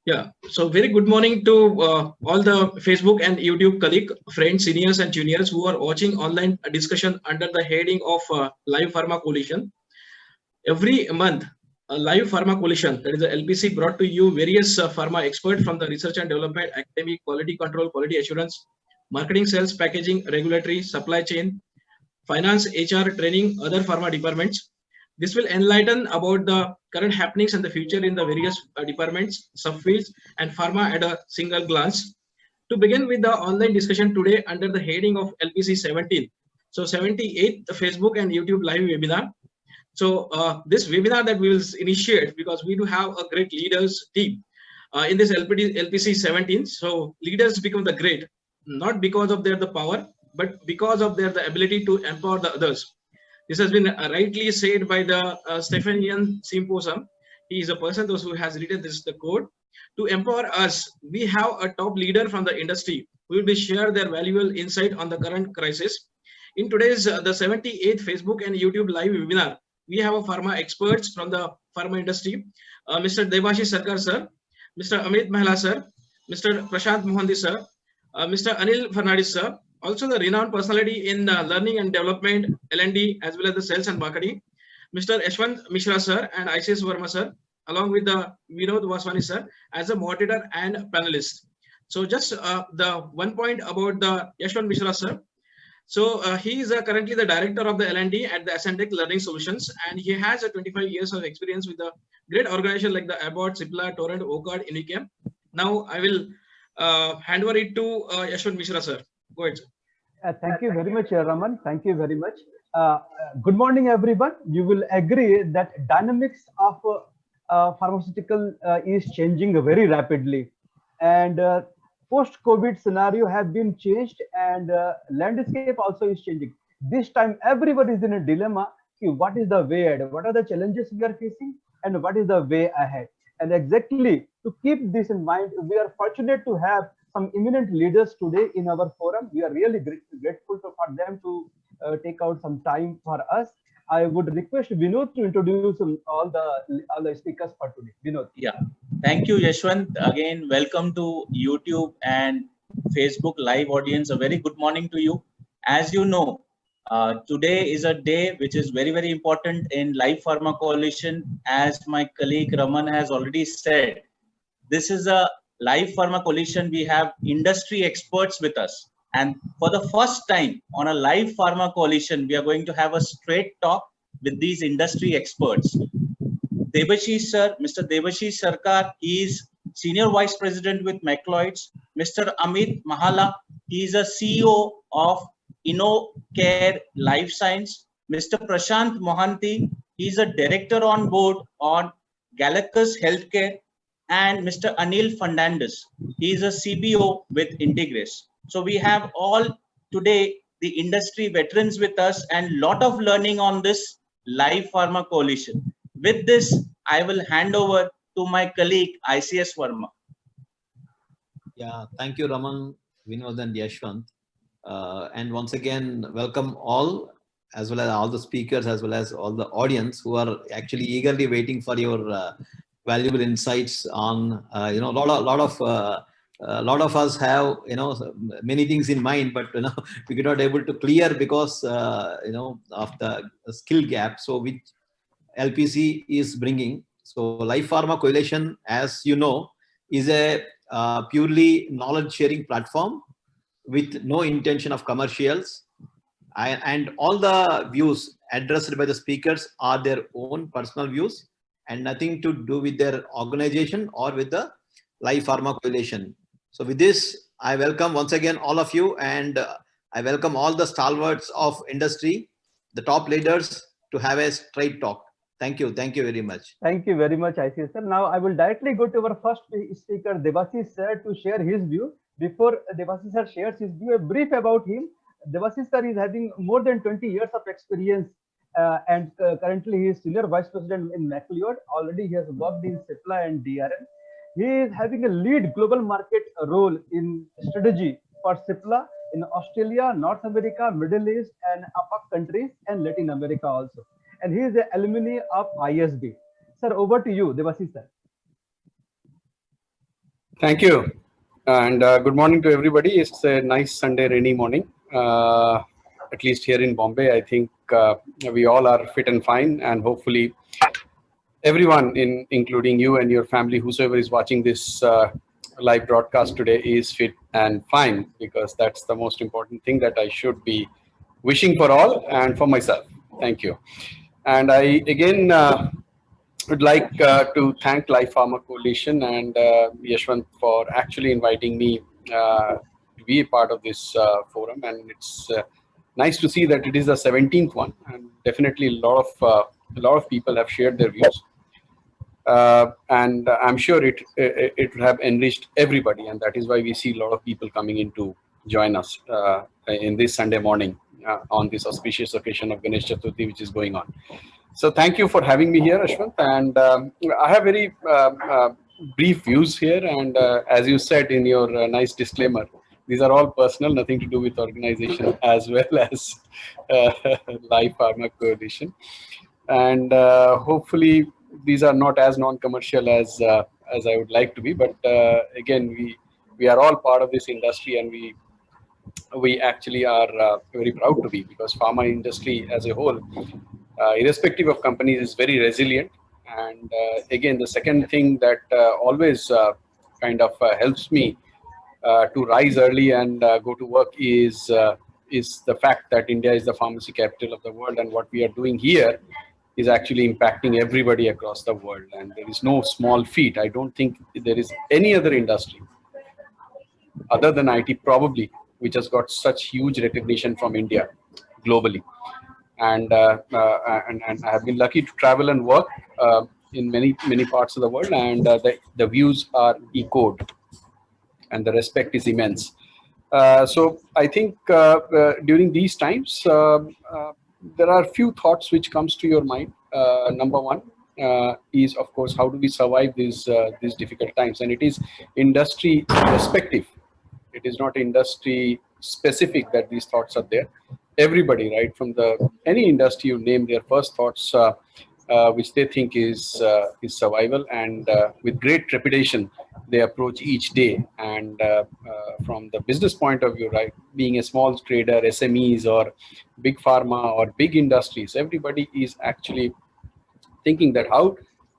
Yeah, so very good morning to all the Facebook and YouTube colleague, friends, seniors and juniors who are watching online discussion under the heading of Live Pharma Coalition. Every month, a Live Pharma Coalition, that is the LPC, brought to you various pharma experts from the research and development, academic, quality control, quality assurance, marketing, sales, packaging, regulatory, supply chain, finance, HR, training, other pharma departments. This will enlighten about the current happenings and the future in the various departments, subfields, and pharma at a single glance. To begin with the online discussion today under the heading of LPC 17. So 78th Facebook and YouTube live webinar. So this webinar that we will initiate, because we do have a great leaders team in this LPC 17. So leaders become the great, not because of their the power, but because of their the ability to empower the others. This has been rightly said by the Stephanian Symposium. He is a person who has written this the code. To empower us, we have a top leader from the industry who will be share their valuable insight on the current crisis. In today's the 78th Facebook and YouTube live webinar, we have a pharma experts from the pharma industry, Mr. Debashis Sarkar sir, Mr. Amit Mahla sir, Mr. Prashant Mohanty sir, Mr. Anil Fernandez sir, also the renowned personality in learning and development, L&D, as well as the sales and marketing, Mr. Yashwant Mishra sir and ICS Verma sir, along with the Vinod Vaswani sir as a moderator and panelist. So just the one point about the Yashwant Mishra sir. So he is currently the director of the L&D at the Ascendec Learning Solutions, and he has a 25 years of experience with a great organization like the Abbott, Cipla, Torrent, OCAD, Unicam. Now I will hand over it to Yashwant Mishra sir. Go ahead, sir. Thank you very much, Raman. Thank you very much. Good morning, everyone. You will agree that dynamics of pharmaceutical is changing very rapidly, and post-COVID scenario have been changed, and landscape also is changing. This time, everybody is in a dilemma. What is the way ahead? What are the challenges we are facing, and what is the way ahead? And exactly to keep this in mind, we are fortunate to have some eminent leaders today in our forum. We are really grateful for them to take out some time for us. I would request Vinod to introduce all the speakers for today. Vinod. Yeah, thank you, Yashwant. Again, welcome to YouTube and Facebook live audience. A very good morning to you. As you know, today is a day which is very, very important in Live Pharma Coalition. As my colleague Raman has already said, this is a Live Pharma Coalition. We have industry experts with us. And for the first time on a Live Pharma Coalition, we are going to have a straight talk with these industry experts. Debashis sir, Mr. Debashis Sarkar, he is Senior Vice President with Macleods. Mr. Amit Mahla, he is a CEO of InnoCare Life Science. Mr. Prashant Mohanty, he is a Director on Board on Galactus Healthcare. And Mr. Anil Fernandez, he is a CBO with Integris. So we have all today the industry veterans with us and lot of learning on this Live Pharma Coalition. With this, I will hand over to my colleague ICS Verma. Yeah, thank you, Raman, Vinod, and Yashwant. And once again, welcome all, as well as all the speakers, as well as all the audience who are actually eagerly waiting for your valuable insights on, a lot of us have, many things in mind, but, we could not able to clear because, of the skill gap. So which LPC is bringing. So Live Pharma Coalition, as you know, is a purely knowledge sharing platform with no intention of commercials. And all the views addressed by the speakers are their own personal views and nothing to do with their organization or with the Live Pharma Coalition. So with this, I welcome once again all of you, and I welcome all the stalwarts of industry, the top leaders, to have a straight talk. Thank you. Thank you very much. Thank you very much, ICS sir. Now I will directly go to our first speaker, Debashis sir, to share his view. Before Debashis sir shares his view, a brief about him. Debashis sir is having more than 20 years of experience, and currently he is Senior Vice President in Macleods. Already he has worked in Cipla and DRN. He is having a lead global market role in strategy for Cipla in Australia, North America, Middle East, and APAC countries, and Latin America also. And he is an alumni of ISB. Sir, over to you, Debashis sir. Thank you. And good morning to everybody. It's a nice Sunday rainy morning. At least here in Bombay, I think we all are fit and fine. And hopefully, everyone, including you and your family, whosoever is watching this live broadcast today, is fit and fine, because that's the most important thing that I should be wishing for all and for myself. Thank you. And I again would like to thank Life Pharma Coalition and Yashwant for actually inviting me to be a part of this forum. And it's nice to see that it is the 17th one, and definitely a lot of people have shared their views. And I'm sure it would have enriched everybody, and that is why we see a lot of people coming in to join us in this Sunday morning on this auspicious occasion of Ganesh Chaturthi, which is going on. So thank you for having me here, Ashwant. And I have very brief views here. And as you said in your nice disclaimer, these are all personal, nothing to do with organization as well as Life Pharma Coalition. And hopefully these are not as non-commercial as I would like to be. But again, we are all part of this industry, and we actually are very proud to be, because pharma industry as a whole, irrespective of companies, is very resilient. And again, the second thing that always kind of helps me to rise early and go to work is the fact that India is the pharmacy capital of the world, and what we are doing here is actually impacting everybody across the world. And there is no small feat. I don't think there is any other industry other than IT probably which has got such huge recognition from India globally. And and I have been lucky to travel and work in many parts of the world, and the views are echoed, and the respect is immense. So I think during these times, there are few thoughts which comes to your mind. Number one is, of course, how do we survive these difficult times? And it is industry respective. It is not industry specific that these thoughts are there. Everybody, right from any industry you name, their first thoughts, which they think is survival, and with great trepidation they approach each day. And from the business point of view, right, being a small trader, SMEs, or big pharma or big industries, everybody is actually thinking that how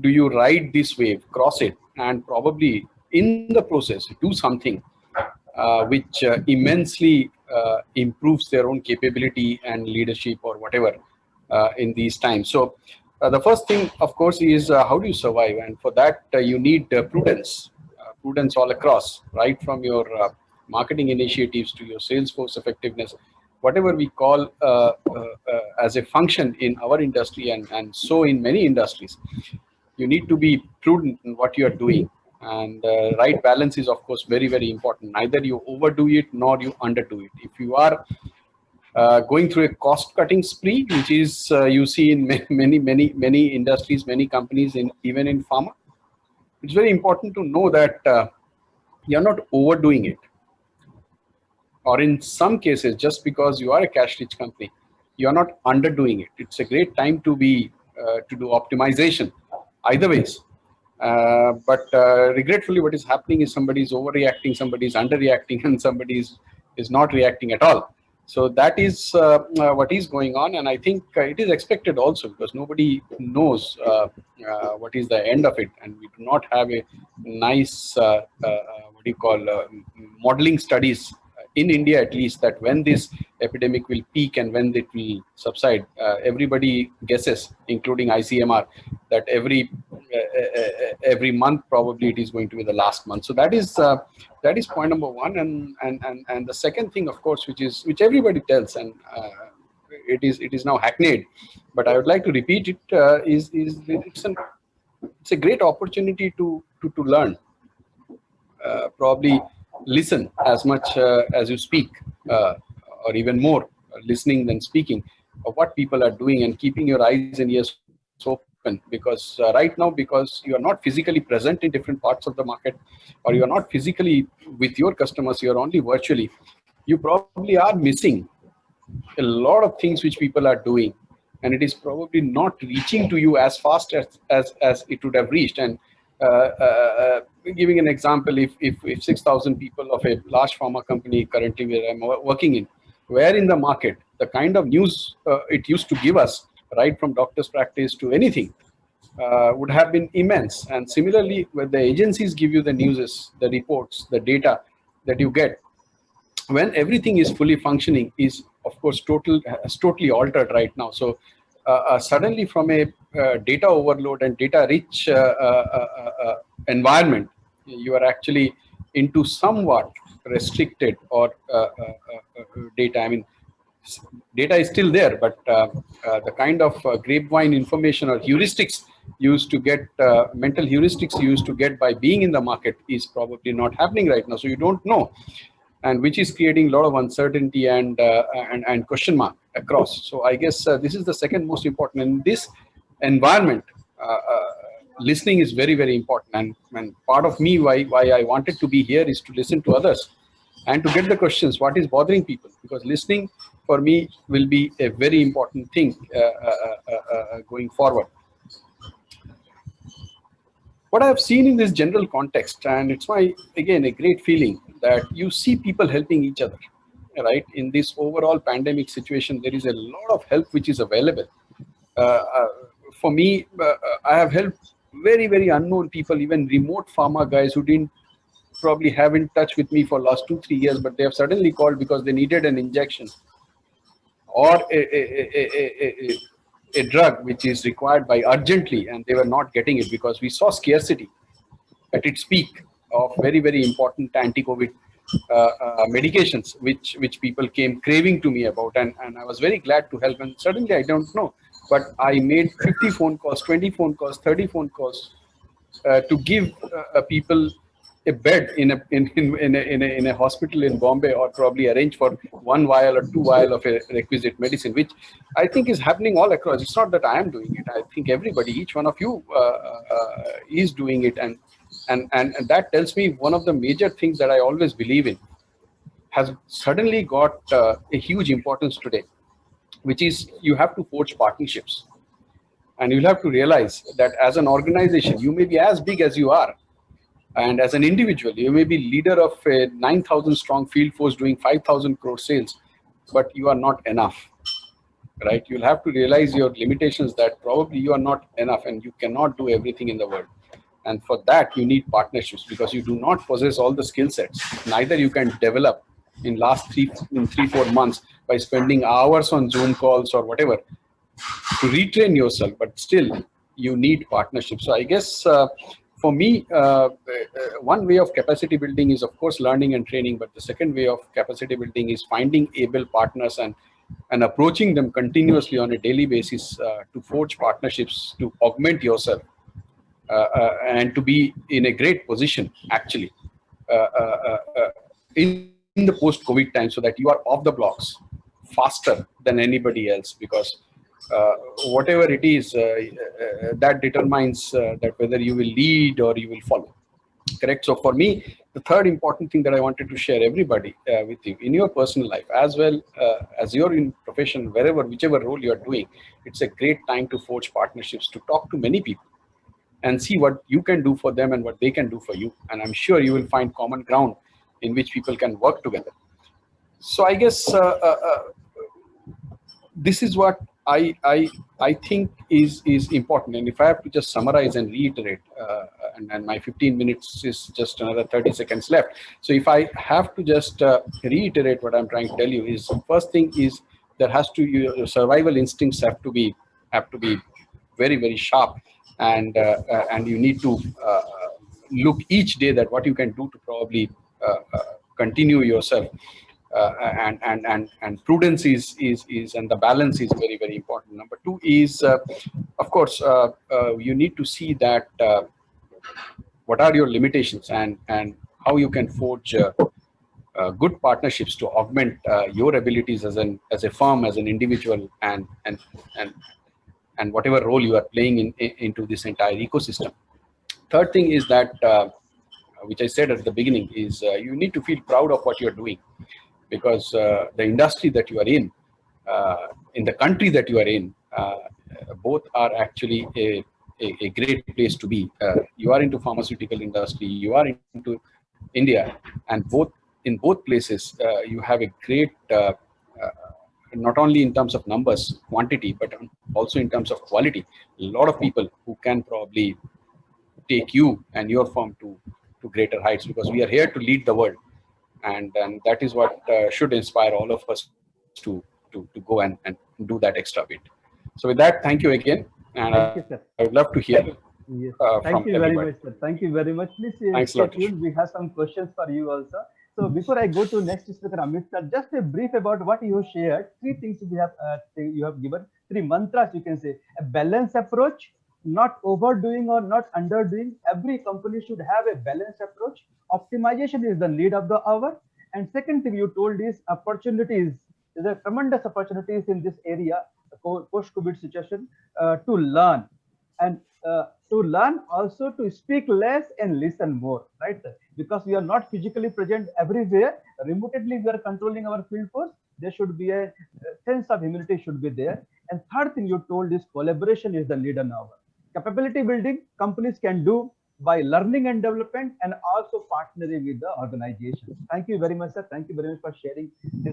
do you ride this wave, cross it, and probably in the process do something which immensely improves their own capability and leadership or whatever in these times. So the first thing, of course, is how do you survive? And for that, you need prudence all across, right from your marketing initiatives to your sales force effectiveness, whatever we call as a function in our industry, and so in many industries. You need to be prudent in what you are doing. And right balance is, of course, very, very important. Neither you overdo it nor you underdo it. If you are going through a cost-cutting spree, which is you see in many industries, many companies, even in pharma, it's very important to know that you're not overdoing it. Or in some cases, just because you are a cash-rich company, you're not underdoing it. It's a great time to be to do optimization, either ways. But regretfully, what is happening is somebody is overreacting, somebody is underreacting, and somebody is not reacting at all. So that is what is going on, and I think it is expected also, because nobody knows what is the end of it, and we do not have a nice what do you call modeling studies in India, at least, that when this epidemic will peak and when it will subside. Everybody guesses, including ICMR, that every month probably it is going to be the last month. So that is point number one. And the second thing, of course, which everybody tells, and it is now hackneyed, but I would like to repeat it, is it's a great opportunity to learn. Probably listen as much as you speak, or even more listening than speaking, of what people are doing, and keeping your eyes and ears open. Because right now, because you are not physically present in different parts of the market, or you are not physically with your customers, you are only virtually, you probably are missing a lot of things which people are doing, and it is probably not reaching to you as fast as it would have reached. And giving an example, if 6,000 people of a large pharma company currently where I'm working in were in the market, the kind of news it used to give us, right from doctor's practice to anything, would have been immense. And similarly, when the agencies give you the news, the reports, the data that you get, when everything is fully functioning, is of course totally altered right now. So suddenly from a data overload and data rich environment, you are actually into somewhat restricted or data. I mean, data is still there, but the kind of grapevine information or heuristics used to get, mental heuristics used to get by being in the market is probably not happening right now. So you don't know, and which is creating a lot of uncertainty and question mark across. So I guess this is the second most important in this environment. Listening is very, very important, and part of me why I wanted to be here is to listen to others and to get the questions, what is bothering people, because listening for me will be a very important thing going forward. What I've seen in this general context, and it's again a great feeling that you see people helping each other, right? In this overall pandemic situation, there is a lot of help which is available. For me, I have helped very, very unknown people, even remote pharma guys who didn't probably have in touch with me for last 2-3 years, but they have suddenly called because they needed an injection or a drug which is required by urgently, and they were not getting it because we saw scarcity at its peak of very, very important anti-COVID medications, which people came craving to me about, and I was very glad to help. And suddenly, I don't know, but I made 50 phone calls, 20 phone calls, 30 phone calls to give people a bed in a hospital in Bombay, or probably arrange for 1 vial or 2 vial of a requisite medicine, which I think is happening all across. It's not that I am doing it. I think everybody, each one of you is doing it. And that tells me one of the major things that I always believe in has suddenly got a huge importance today, which is you have to forge partnerships. And you'll have to realize that as an organization, you may be as big as you are. And as an individual, you may be leader of a 9,000 strong field force doing 5,000 crore sales, but you are not enough, right? You'll have to realize your limitations, that probably you are not enough and you cannot do everything in the world. And for that, you need partnerships, because you do not possess all the skill sets. Neither you can develop in last 3-4 months by spending hours on Zoom calls or whatever to retrain yourself, but still you need partnerships. So I guess for me, one way of capacity building is, of course, learning and training. But the second way of capacity building is finding able partners and approaching them continuously on a daily basis to forge partnerships, to augment yourself and to be in a great position, actually, in the post-COVID time, so that you are off the blocks faster than anybody else. Because whatever it is, that determines that whether you will lead or you will follow. Correct. So for me, the third important thing that I wanted to share everybody with you in your personal life, as well as you're in profession, whichever role you are doing, it's a great time to forge partnerships, to talk to many people and see what you can do for them and what they can do for you. And I'm sure you will find common ground in which people can work together. So I guess this is what I think is important. And if I have to just summarize and reiterate, and my 15 minutes is just another 30 seconds left. So if I have to just reiterate what I'm trying to tell you, is first thing is there has to, your survival instincts have to be very, very sharp, and you need to look each day that what you can do to probably continue yourself. And prudence is and the balance is very, very important. Number two is, of course, you need to see that what are your limitations and how you can forge good partnerships to augment your abilities as a firm, as an individual, and whatever role you are playing into this entire ecosystem. Third thing is that, which I said at the beginning, is you need to feel proud of what you're doing. Because the industry that you are in the country that you are in, both are actually a a great place to be. You are into pharmaceutical industry, you are into India, and in both places you have a great not only in terms of numbers, quantity, but also in terms of quality. A lot of people who can probably take you and your firm to greater heights, because we are here to lead the world, and that is what should inspire all of us to go and do that extra bit. So with that, thank you again, and Thank you, sir. I would love to hear Yes. from Thank you everybody. very much, sir. Thank you very much. Please Thanks a stay lot. tuned. We have some questions for you also. So before I go to next speaker, Amit sir, just a brief about what you shared. Three things you have given, three mantras you can say. A balanced approach, not overdoing or not underdoing. Every company should have a balanced approach. Optimization is the need of the hour. And second thing you told is opportunities. There are tremendous opportunities in this area, post-COVID situation, to learn. And to learn also to speak less and listen more, right? Because we are not physically present everywhere. Remotely, we are controlling our field force. There should be a sense of humility should be there. And third thing you told is collaboration is the leader now. Capability building companies can do by learning and development and also partnering with the organization. Thank you very much, sir. Thank you very much for sharing this